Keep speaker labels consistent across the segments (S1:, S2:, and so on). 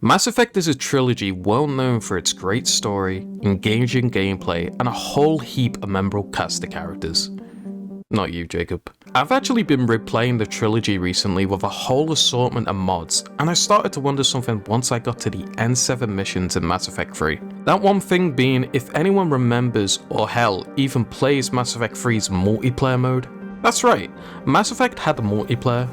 S1: Mass Effect is a trilogy well known for its great story, engaging gameplay, and a whole heap of memorable cast of characters. Not you, Jacob. I've actually been replaying the trilogy recently with a whole assortment of mods, and I started to wonder something once I got to the N7 missions in Mass Effect 3. That one thing being, if anyone remembers, or hell, even plays Mass Effect 3's multiplayer mode. That's right, Mass Effect had a multiplayer.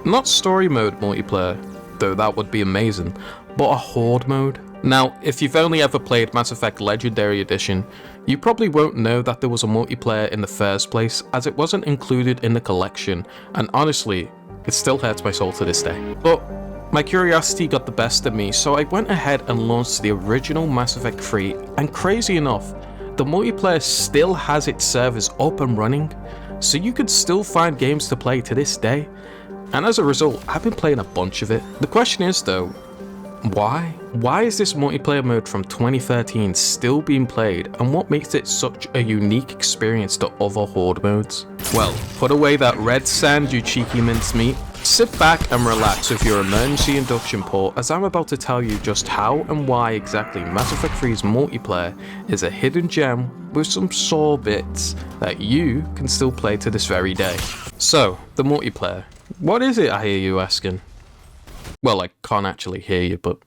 S1: Not story mode multiplayer, though that would be amazing, but a horde mode. Now, if you've only ever played Mass Effect Legendary Edition, you probably won't know that there was a multiplayer in the first place, as it wasn't included in the collection, and honestly, it still hurts my soul to this day. But my curiosity got the best of me, so I went ahead and launched the original Mass Effect 3, and crazy enough, the multiplayer still has its servers up and running, so you could still find games to play to this day. And as a result, I've been playing a bunch of it. The question is though, why? Why is this multiplayer mode from 2013 still being played, and what makes it such a unique experience to other horde modes? Well, put away that red sand, you cheeky mincemeat. Sit back and relax with your emergency induction port, as I'm about to tell you just how and why exactly Mass Effect 3's multiplayer is a hidden gem with some sore bits that you can still play to this very day. So, the multiplayer. What is it, I hear you asking? Well, I can't actually hear you, but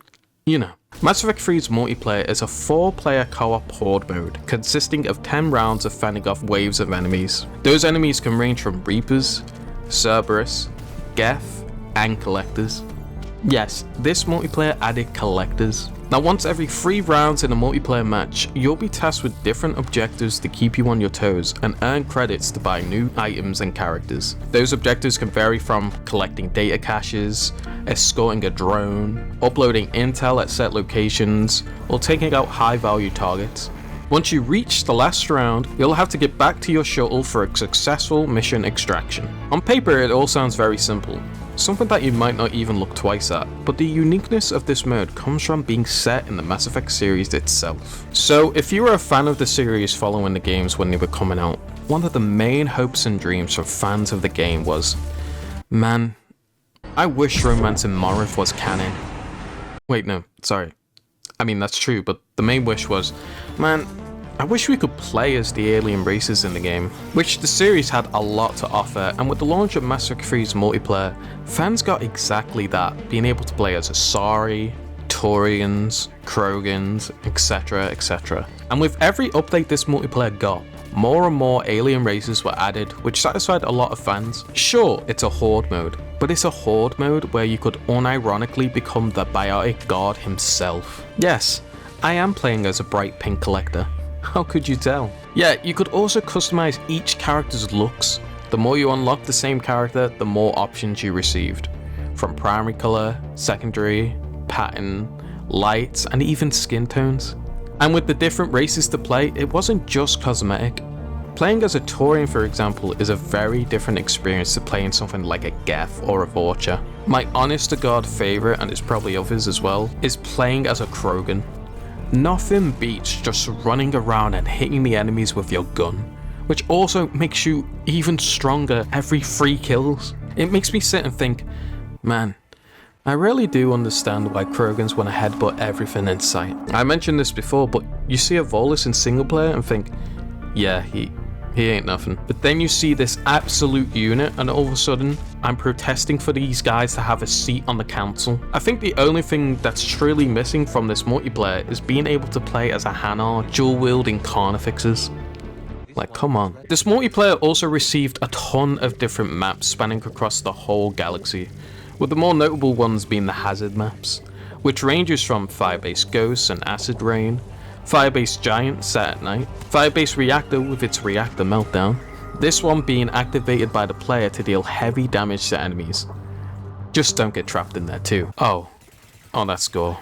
S1: you know. Mass Effect 3's multiplayer is a 4-player co-op horde mode, consisting of 10 rounds of fending off waves of enemies. Those enemies can range from Reapers, Cerberus, Geth, and Collectors. Yes, this multiplayer added Collectors. Now, once every 3 rounds in a multiplayer match, you'll be tasked with different objectives to keep you on your toes and earn credits to buy new items and characters. Those objectives can vary from collecting data caches, escorting a drone, uploading intel at set locations, or taking out high-value targets. Once you reach the last round, you'll have to get back to your shuttle for a successful mission extraction. On paper, it all sounds very simple. Something that you might not even look twice at, but the uniqueness of this mode comes from being set in the Mass Effect series itself. So if you were a fan of the series following the games when they were coming out, one of the main hopes and dreams for fans of the game was, man, I wish Romance in Morroth was canon. Wait, no, sorry. I mean, that's true, but the main wish was, man, I wish we could play as the alien races in the game, which the series had a lot to offer, and with the launch of Mass Effect 3's multiplayer, fans got exactly that, being able to play as Asari, Turians, Krogans, etc, etc. And with every update this multiplayer got, more and more alien races were added, which satisfied a lot of fans. Sure, it's a horde mode, but it's a horde mode where you could unironically become the biotic god himself. Yes, I am playing as a bright pink collector. How could you tell? Yeah, you could also customize each character's looks. The more you unlock the same character, the more options you received. From primary color, secondary, pattern, lights, and even skin tones. And with the different races to play, it wasn't just cosmetic. Playing as a Turian, for example, is a very different experience to playing something like a Geth or a Vorcha. My honest to god favorite, and it's probably others as well, is playing as a Krogan. Nothing beats just running around and hitting the enemies with your gun, which also makes you even stronger every 3 kills. It makes me sit and think, man, I really do understand why Krogans want to headbutt everything in sight. I mentioned this before, but you see a Volus in single player and think, yeah, he ain't nothing. But then you see this absolute unit and all of a sudden, I'm protesting for these guys to have a seat on the council. I think the only thing that's truly missing from this multiplayer is being able to play as a Hanar, dual-wielding carnifexes. Like, come on. This multiplayer also received a ton of different maps spanning across the whole galaxy, with the more notable ones being the hazard maps, which ranges from Firebase Ghosts and Acid Rain, Firebase Giant set at night, Firebase Reactor with its reactor meltdown, this one being activated by the player to deal heavy damage to enemies. Just don't get trapped in there too. Oh, that's gore.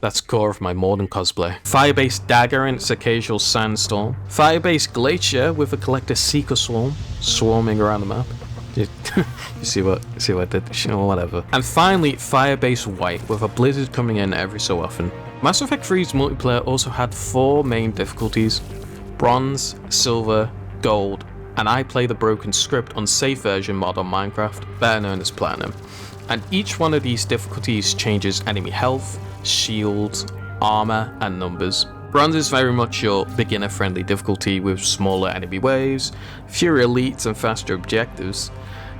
S1: That's gore of my modern cosplay. Firebase Dagger and its occasional Sandstorm, Firebase Glacier with a collector Seeker Swarm, swarming around the map. You see what I did? Sure, whatever. And finally, Firebase White with a blizzard coming in every so often. Mass Effect 3's multiplayer also had 4 main difficulties: Bronze, Silver, Gold, and I play the Broken Script unsafe version mod on Minecraft, better known as Platinum. And each one of these difficulties changes enemy health, shields, armor, and numbers. Bronze is very much your beginner-friendly difficulty with smaller enemy waves, fewer elites, and faster objectives.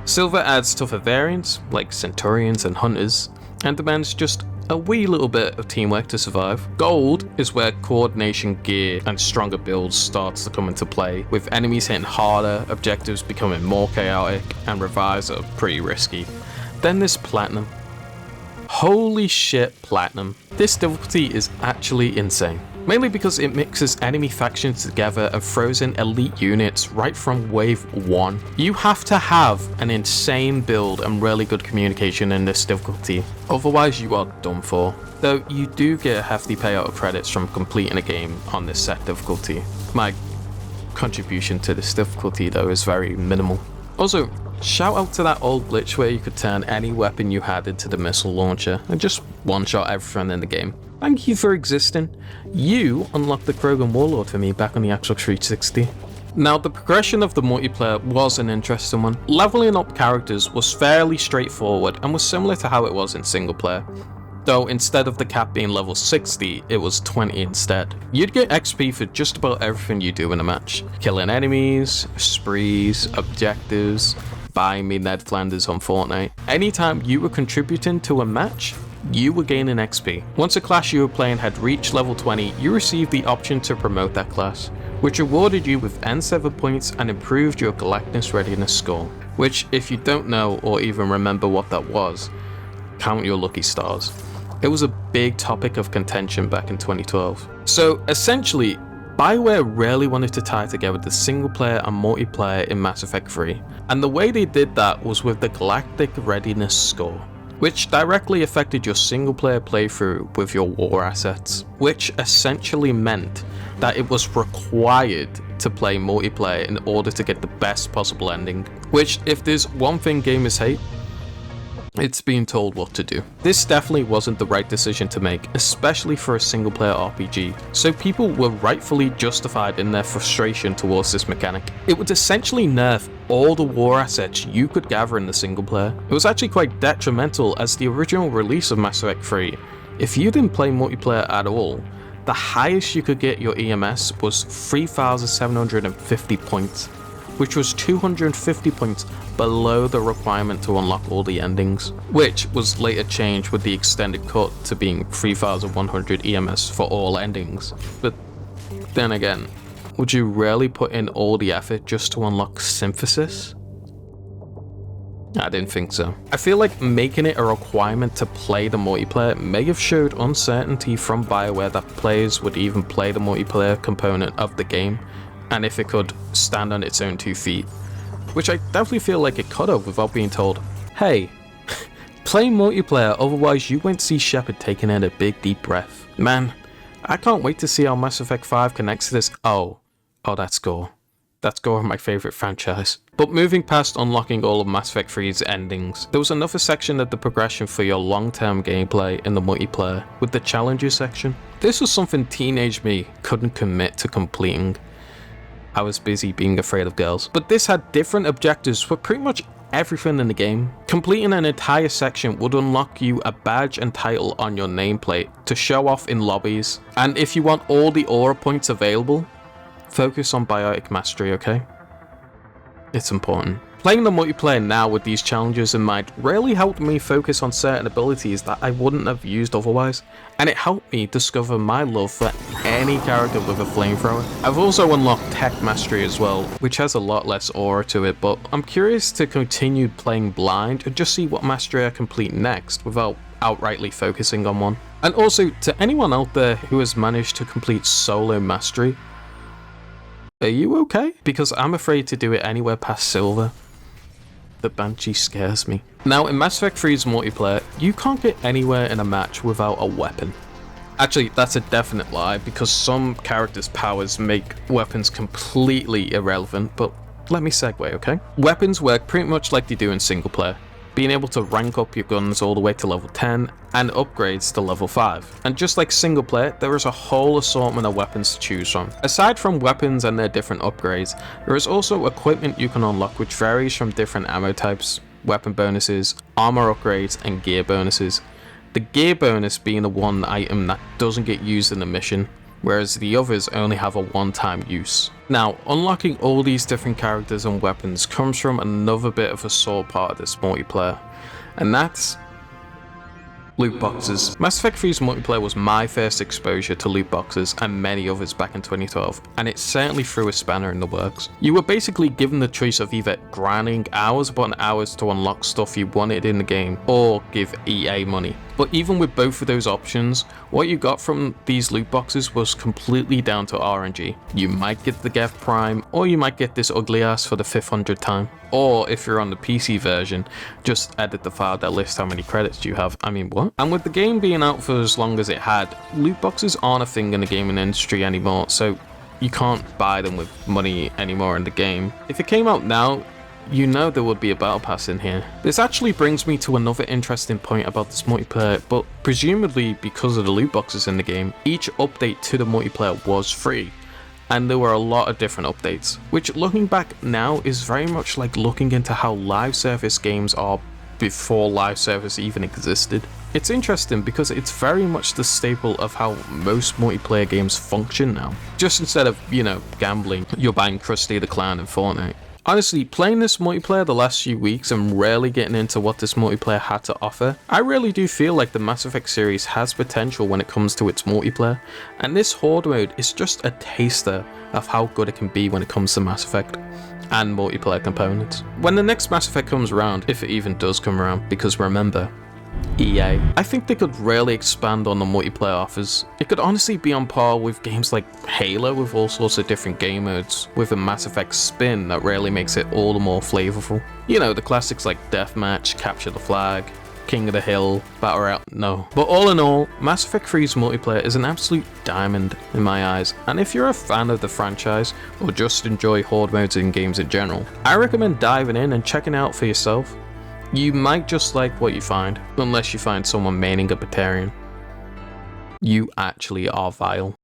S1: Silver adds tougher variants, like Centurions and Hunters, and demands just a wee little bit of teamwork to survive. Gold is where coordination, gear, and stronger builds starts to come into play, with enemies hitting harder, objectives becoming more chaotic, and revives are pretty risky. Then there's Platinum. Holy shit, Platinum. This difficulty is actually insane. Mainly because it mixes enemy factions together and throws in elite units right from wave 1. You have to have an insane build and really good communication in this difficulty, otherwise you are done for. Though you do get a hefty payout of credits from completing a game on this set difficulty. My contribution to this difficulty though is very minimal. Also, shout out to that old glitch where you could turn any weapon you had into the missile launcher and just one-shot everything in the game. Thank you for existing. You unlocked the Krogan Warlord for me back on the Xbox 360. Now, the progression of the multiplayer was an interesting one. Leveling up characters was fairly straightforward and was similar to how it was in single player. Though instead of the cap being level 60, it was 20 instead. You'd get XP for just about everything you do in a match. Killing enemies, sprees, objectives, buying me Ned Flanders on Fortnite. Anytime you were contributing to a match, you were gaining XP. Once a class you were playing had reached level 20, you received the option to promote that class, which rewarded you with N7 points and improved your Galactus readiness score. Which, if you don't know or even remember what that was, count your lucky stars. It was a big topic of contention back in 2012. So essentially, BioWare really wanted to tie together the single player and multiplayer in Mass Effect 3, and the way they did that was with the Galactic Readiness score, which directly affected your single player playthrough with your war assets, which essentially meant that it was required to play multiplayer in order to get the best possible ending, which if there's one thing gamers hate, it's being told what to do. This definitely wasn't the right decision to make, especially for a single player RPG, so people were rightfully justified in their frustration towards this mechanic. It would essentially nerf all the war assets you could gather in the single player. It was actually quite detrimental, as the original release of Mass Effect 3, if you didn't play multiplayer at all, the highest you could get your EMS was 3,750 points, which was 250 points below the requirement to unlock all the endings, which was later changed with the extended cut to being 3,100 EMS for all endings. But then again, would you really put in all the effort just to unlock Synthesis? I didn't think so. I feel like making it a requirement to play the multiplayer may have showed uncertainty from BioWare that players would even play the multiplayer component of the game, and if it could stand on its own 2 feet. Which I definitely feel like it could have without being told, hey, play multiplayer, otherwise you won't see Shepard taking in a big deep breath. Man, I can't wait to see how Mass Effect 5 connects to this. Oh, that's Gore. That's Gore, my favourite franchise. But moving past unlocking all of Mass Effect 3's endings, there was another section of the progression for your long-term gameplay in the multiplayer, with the challenges section. This was something teenage me couldn't commit to completing. I was busy being afraid of girls. But this had different objectives for pretty much everything in the game. Completing an entire section would unlock you a badge and title on your nameplate to show off in lobbies. And if you want all the aura points available, focus on Biotic Mastery, okay? It's important. Playing the multiplayer now with these challenges in mind really helped me focus on certain abilities that I wouldn't have used otherwise, and it helped me discover my love for any character with a flamethrower. I've also unlocked Tech Mastery as well, which has a lot less aura to it, but I'm curious to continue playing blind and just see what mastery I complete next without outrightly focusing on one. And also, to anyone out there who has managed to complete solo mastery, are you okay? Because I'm afraid to do it anywhere past silver. The Banshee scares me. Now, in Mass Effect 3's multiplayer, you can't get anywhere in a match without a weapon. Actually, that's a definite lie, because some characters' powers make weapons completely irrelevant, but let me segue, okay? Weapons work pretty much like they do in single player, being able to rank up your guns all the way to level 10, and upgrades to level 5. And just like single player, there is a whole assortment of weapons to choose from. Aside from weapons and their different upgrades, there is also equipment you can unlock which varies from different ammo types, weapon bonuses, armor upgrades, and gear bonuses. the gear bonus being the one item that doesn't get used in the mission, whereas the others only have a one-time use. Now, unlocking all these different characters and weapons comes from another bit of a sore part of this multiplayer, and that's loot boxes. Mass Effect 3's multiplayer was my first exposure to loot boxes and many others back in 2012, and it certainly threw a spanner in the works. You were basically given the choice of either grinding hours upon hours to unlock stuff you wanted in the game, or give EA money. But even with both of those options, what you got from these loot boxes was completely down to RNG. You might get the Geth Prime, or you might get this ugly ass for the 500th time. Or if you're on the PC version, just edit the file that lists how many credits you have. I mean, what? And with the game being out for as long as it had, loot boxes aren't a thing in the gaming industry anymore, so you can't buy them with money anymore in the game. If it came out now, you know there would be a battle pass in here. This actually brings me to another interesting point about this multiplayer, but presumably because of the loot boxes in the game, each update to the multiplayer was free, and there were a lot of different updates, which looking back now is very much like looking into how live service games are before live service even existed. It's interesting because it's very much the staple of how most multiplayer games function now. Just instead of, gambling, you're buying Krusty the Clown in Fortnite. Honestly, playing this multiplayer the last few weeks and really getting into what this multiplayer had to offer, I really do feel like the Mass Effect series has potential when it comes to its multiplayer, and this Horde mode is just a taster of how good it can be when it comes to Mass Effect and multiplayer components. When the next Mass Effect comes around, if it even does come around, because remember, EA, I think they could really expand on the multiplayer offers. It could honestly be on par with games like Halo with all sorts of different game modes, with a Mass Effect spin that really makes it all the more flavorful. The classics like Deathmatch, Capture the Flag, King of the Hill, Battle Royale, no. But all in all, Mass Effect 3's multiplayer is an absolute diamond in my eyes, and if you're a fan of the franchise, or just enjoy Horde modes in games in general, I recommend diving in and checking it out for yourself. You might just like what you find, unless you find someone maining a Batarian. You actually are vile.